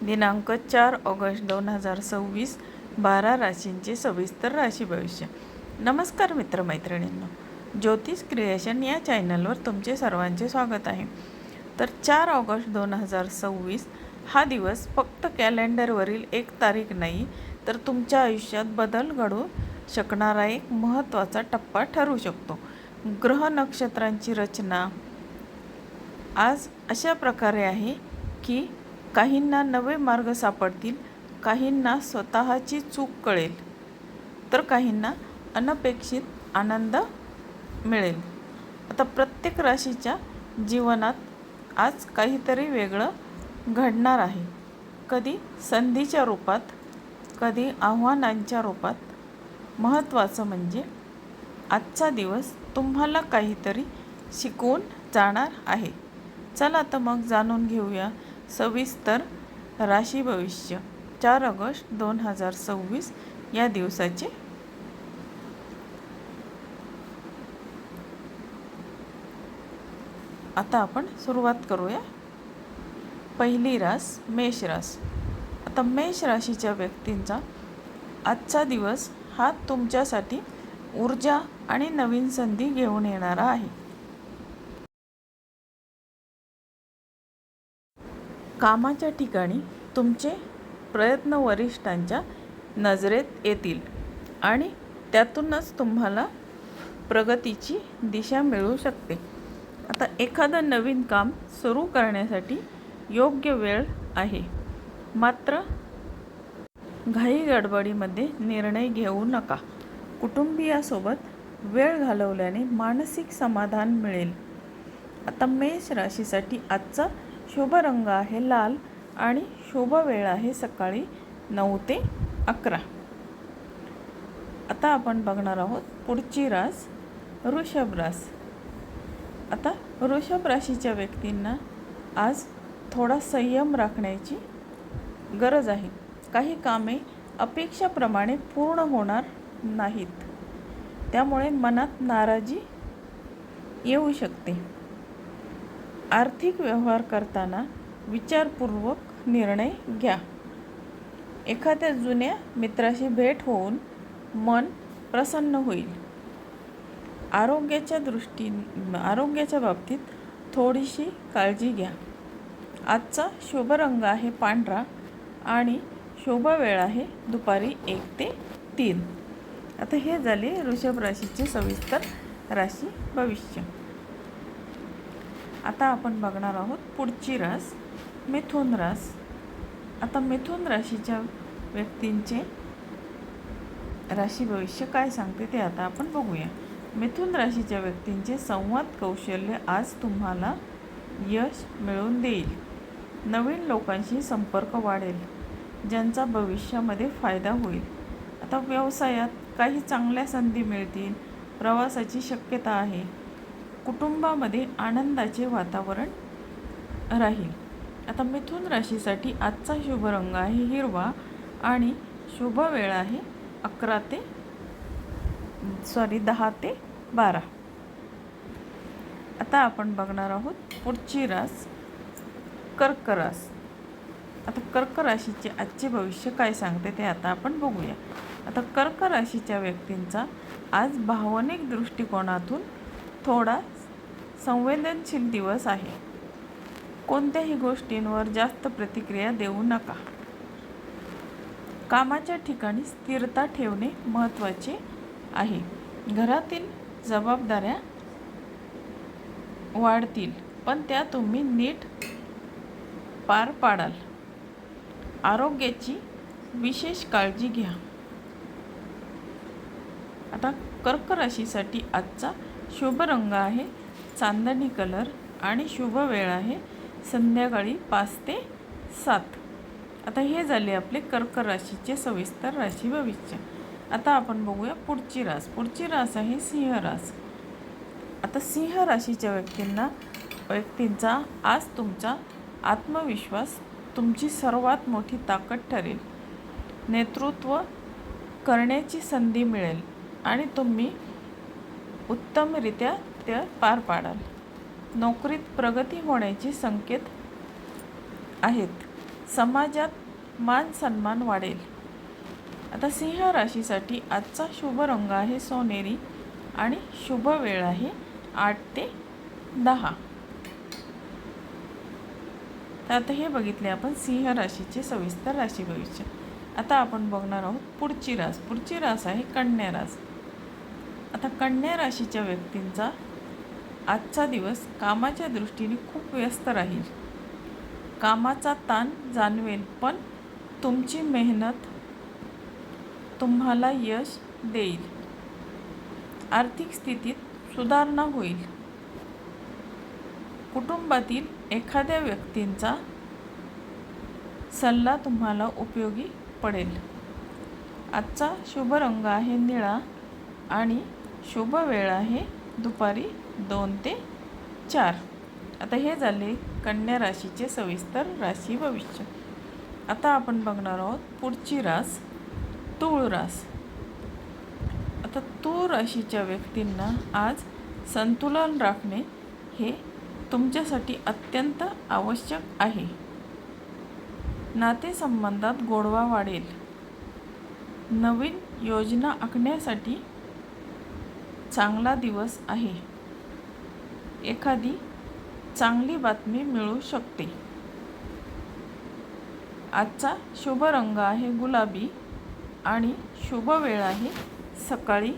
दिनांक 4 ऑगस्ट 2026 12 राशींचे सविस्तर राशी भविष्य. नमस्कार मित्रमैत्रिणींनो, ज्योतिष क्रिएशन या चॅनलवर तुमचे सर्वांचे स्वागत आहे. तर 4 ऑगस्ट 2026 हा दिवस फक्त कॅलेंडरवरील एक तारीख नाही, तर तुमच्या आयुष्यात बदल घडू शकणारा एक महत्त्वाचा टप्पा ठरू शकतो. ग्रह नक्षत्रांची रचना आज अशा प्रकारे आहे की काहींना नवे मार्ग सापडतील, काहींना स्वतःची चूक कळेल, तर काहींना अनपेक्षित आनंद मिळेल. आता प्रत्येक राशीच्या जीवनात आज काहीतरी वेगळं घडणार आहे. कधी संधीच्या रूपात, कधी आव्हानांच्या रूपात. महत्त्वाचं म्हणजे आजचा दिवस तुम्हाला काहीतरी शिकवून जाणार आहे. चला तर मग जाणून घेऊया सविस्तर राशी भविष्य 4 ऑगस्ट 2026 या दिवसाचे. आता आपण सुरुवात करूया. पहिली रास मेष रास. आता मेष राशीच्या व्यक्तींचा आजचा दिवस हा तुमच्यासाठी ऊर्जा आणि नवीन संधी घेऊन येणारा आहे. कामाच्या ठिकाणी तुमचे प्रयत्न वरिष्ठांच्या नजरेत येतील आणि त्यातूनच तुम्हाला प्रगतीची दिशा मिळू शकते. आता एखादं नवीन काम सुरू करण्यासाठी योग्य वेळ आहे, मात्र घाई गडबडीमध्ये निर्णय घेऊ नका. कुटुंबियासोबत वेळ घालवल्याने मानसिक समाधान मिळेल. आता मेष राशीसाठी आजचा शुभ रंग आहे लाल आणि शुभ वेळ आहे सकाळी 9 ते 11. आता आपण बघणार आहोत पुढची रास वृषभ रास. आता वृषभ राशीच्या व्यक्तींना आज थोडा संयम राखण्याची गरज आहे. काही कामे अपेक्षाप्रमाणे पूर्ण होणार नाहीत, त्यामुळे मनात नाराजी येऊ शकते. आर्थिक व्यवहार करताना विचारपूर्वक निर्णय घ्या. एखाद्या जुन्या मित्राशी भेट होऊन मन प्रसन्न होईल. आरोग्याच्या बाबतीत थोडीशी काळजी घ्या. आजचा शुभ रंग आहे पांढरा आणि शुभ वेळ आहे दुपारी 1 ते 3. आता हे झाले वृषभ राशीचे सविस्तर राशी भविष्य. आता आपण बघणार आहोत पुढची रास मिथुन रास. आता मिथुन राशीच्या व्यक्तींचे राशी भविष्य काय सांगते ते आता आपण बघूया. मिथुन राशीच्या व्यक्तींचे संवाद कौशल्य आज तुम्हाला यश मिळवून देईल. नवीन लोकांशी संपर्क वाढेल, ज्यांचा भविष्यामध्ये फायदा होईल. आता व्यवसायात काही चांगल्या संधी मिळतील. प्रवासाची शक्यता आहे. कुटुंबामध्ये आनंदाचे वातावरण राहील. आता मिथुन राशीसाठी आजचा शुभ रंग आहे हिरवा आणि शुभ वेळ आहे 10 ते 12. आता आपण बघणार आहोत पुढची रास कर्क रास. आता कर्क राशीचे आजचे भविष्य काय सांगते ते आता आपण बघूया. आता कर्क राशीच्या व्यक्तींचा आज भावनिक दृष्टिकोनातून थोडा संवेदनशील दिवस आहे. कोणत्याही गोष्टींवर जास्त प्रतिक्रिया देऊ नका. कामाच्या ठिकाणी स्थिरता ठेवणे महत्त्वाचे आहे. घरातील जबाबदाऱ्या वाढतील, पण त्या तुम्ही नीट पार पाडाल. आरोग्याची विशेष काळजी घ्या. आता कर्क राशीसाठी आजचा शुभ रंग आहे चांदणी कलर आणि शुभ वेळ आहे संध्याकाळी 5 ते 7. आता हे झाले आपले कर्क राशीचे सविस्तर राशी भविष्य. आता आपण बघूया पुढची रास. पुढची रास आहे सिंह रास. आता सिंह राशीच्या व्यक्तींचा आज तुमचा आत्मविश्वास तुमची सर्वात मोठी ताकद ठरेल. नेतृत्व करण्याची संधी मिळेल आणि तुम्ही उत्तमरित्या ते पार पाडाल. नोकरीत प्रगती होण्याचे संकेत आहेत. समाजात मान सन्मान वाढेल. आता सिंह राशीसाठी आजचा शुभ रंग आहे सोनेरी आणि शुभ वेळ आहे 8 ते 10. तर आता हे बघितले आपण सिंह राशीचे सविस्तर राशी भविष्य. आता आपण बघणार आहोत पुढची रास. पुढची रास आहे कन्या रास. आता कन्या राशीच्या व्यक्तींचा आजचा दिवस कामाच्या दृष्टीने खूप व्यस्त राहील. कामाचा ताण जाणवेल, पण तुमची मेहनत तुम्हाला यश देईल. आर्थिक स्थितीत सुधारणा होईल. कुटुंबातील एखाद्या व्यक्तींचा सल्ला तुम्हाला उपयोगी पडेल. आजचा शुभ रंग आहे निळा आणि शुभ वेळ आहे दुपारी 2 ते 4. आता हे झाले कन्या राशीचे सविस्तर राशी भविष्य. आता आपण बघणार आहोत पुढची रास तूळ रास. आता तूळ राशीच्या व्यक्तींना आज संतुलन राखणे हे तुमच्यासाठी अत्यंत आवश्यक आहे. नातेसंबंधात गोडवा वाढेल. नवीन योजना आखण्यासाठी चांगला दिवस आहे. एखादी चांगली बातमी मिळू शकते. आजचा शुभ रंग आहे गुलाबी आणि शुभ वेळ आहे सकाळी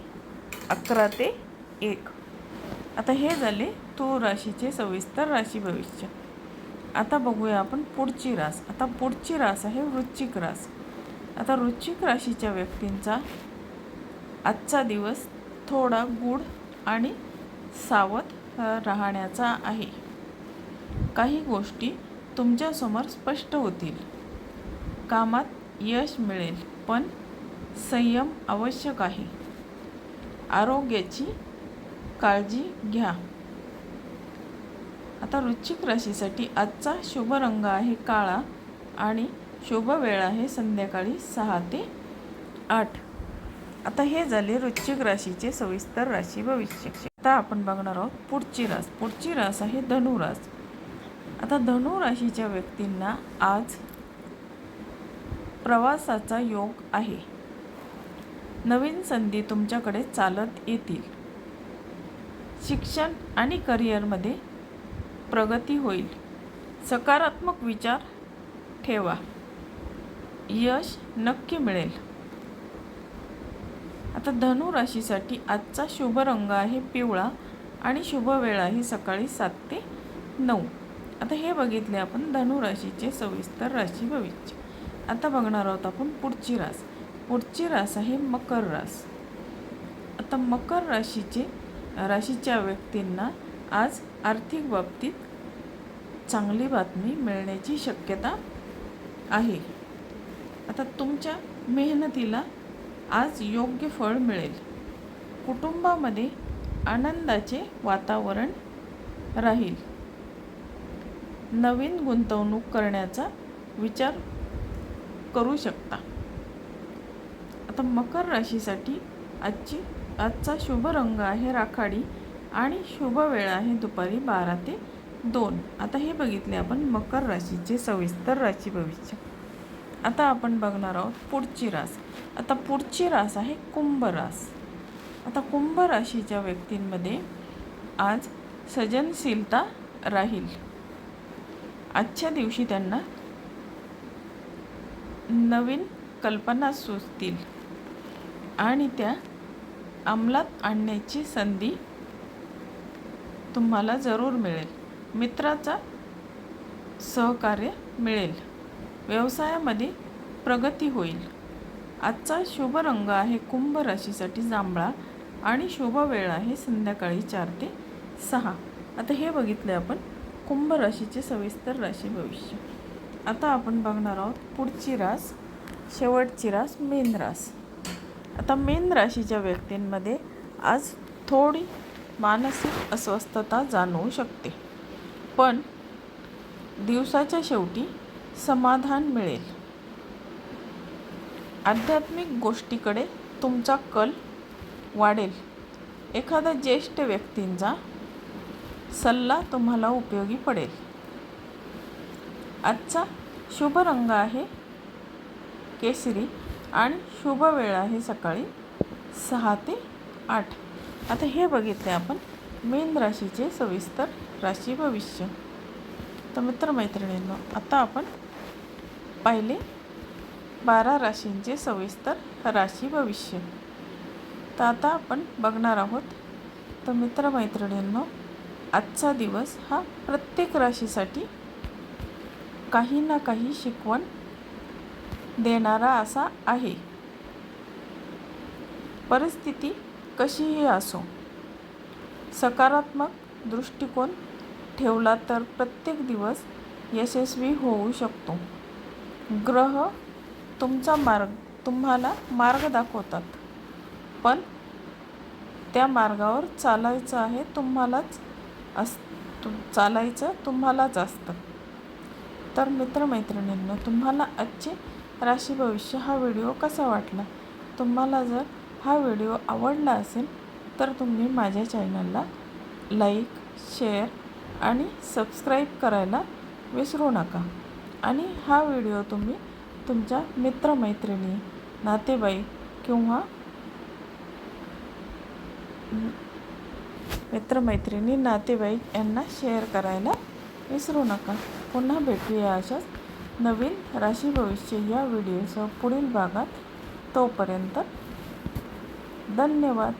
11 ते 1. आता हे झाले तूळ राशीचे सविस्तर राशी भविष्य. आता बघूया आपण पुढची रास. आता पुढची रास आहे वृश्चिक रास. आता वृश्चिक राशीच्या व्यक्तींचा आजचा दिवस थोडा गूढ आणि सावध राहण्याचा आहे. काही गोष्टी तुमच्यासमोर स्पष्ट होतील. कामात यश मिळेल, पण संयम आवश्यक आहे. आरोग्याची काळजी घ्या. आता वृश्चिक राशीसाठी आजचा शुभ रंग आहे काळा आणि शुभ वेळ आहे संध्याकाळी 6 ते 8. आता हे झाले वृश्चिक राशीचे सविस्तर राशी भविष्य. आता आपण बघणार आहोत पुढची रास. पुढची रास आहे धनु रास. आता धनु राशीच्या व्यक्तींना आज प्रवासाचा योग आहे. नवीन संधी तुमच्याकडे चालत येतील. शिक्षण आणि करिअरमध्ये प्रगती होईल. सकारात्मक विचार ठेवा. यश नक्की मिळेल. आता धनु राशीसाठी आजचा शुभ रंग आहे पिवळा आणि शुभ वेळ आहे सकाळी 7 ते 9. आता हे बघितले आपण धनु राशीचे सविस्तर राशी भविष्य. आता बघणार आहोत आपण पुढची रास. पुढची रास आहे मकर रास. आता मकर राशीच्या व्यक्तींना आज आर्थिक बाबतीत चांगली बातमी मिळण्याची शक्यता आहे. आता तुमच्या मेहनतीला आज योग्य फळ मिळेल. कुटुंबामध्ये आनंदाचे वातावरण राहील. नवीन गुंतवणूक करण्याचा विचार करू शकता. आता मकर राशीसाठी आजचा शुभ रंग आहे राखाडी आणि शुभ वेळ आहे दुपारी 12 ते 2. आता हे बघितले आपण मकर राशीचे सविस्तर राशी भविष्य. आता आपण बघणार आहोत पुढची रास. आता पुढची रास आहे कुंभ रास. आता कुंभ राशीच्या व्यक्तींमध्ये आज सृजनशीलता राहील. आजच्या दिवशी त्यांना नवीन कल्पना सुचतील आणि त्या अंमलात आणण्याची संधी तुम्हाला जरूर मिळेल. मित्राचा सहकार्य मिळेल. व्यवसायामध्ये प्रगती होईल. आजचा शुभ रंग आहे कुंभ राशीसाठी जांभळा आणि शुभ वेळ आहे संध्याकाळी 4 ते 6. आता हे बघितले आपण कुंभ राशीचे सविस्तर राशी भविष्य. आता आपण बघणार आहोत पुढची रास, शेवटची रास मीन रास. आता मीन राशीच्या व्यक्तींमध्ये आज थोडी मानसिक अस्वस्थता जाणवू शकते, पण दिवसाच्या शेवटी समाधान मिळेल. आध्यात्मिक गोष्टीकडे तुमचा कल वाढेल. एखाद्या ज्येष्ठ व्यक्तींचा सल्ला तुम्हाला उपयोगी पडेल. आजचा शुभ रंग आहे केशरी आणि शुभ वेळ आहे सकाळी 6 ते 8. आता हे बघितले आपण मीन राशीचे सविस्तर राशी भविष्य. तर मित्रमैत्रिणींनो, आता आपण पाहिले 12 राशींचे सविस्तर राशी भविष्य. तर आता आपण बघणार आहोत. तर मित्रमैत्रिणींनो, आजचा दिवस हा प्रत्येक राशीसाठी काही ना काही शिकवण देणारा असा आहे. परिस्थिती कशीही असो, सकारात्मक दृष्टिकोन ठेवला तर प्रत्येक दिवस यशस्वी होऊ शकतो. ग्रह तुम्हाला मार्ग दाखवतात, पण त्या मार्गावर चालायचं तुम्हालाच असतं. तर मित्रमैत्रिणींनो, तुम्हाला आजचे राशी भविष्य हा व्हिडिओ कसा वाटला? तुम्हाला जर हा व्हिडिओ आवडला असेल तर तुम्ही माझ्या चॅनलला लाईक, शेअर आणि सबस्क्राईब करायला विसरू नका. आणि हा व्हिडिओ तुम्ही तुमच्या मित्रमैत्रिणी, नातेवाईक किंवा यांना शेअर करायला विसरू नका. पुन्हा भेटूया अशाच नवीन राशी भविष्य या व्हिडिओसह पुढील भागात. तोपर्यंत धन्यवाद.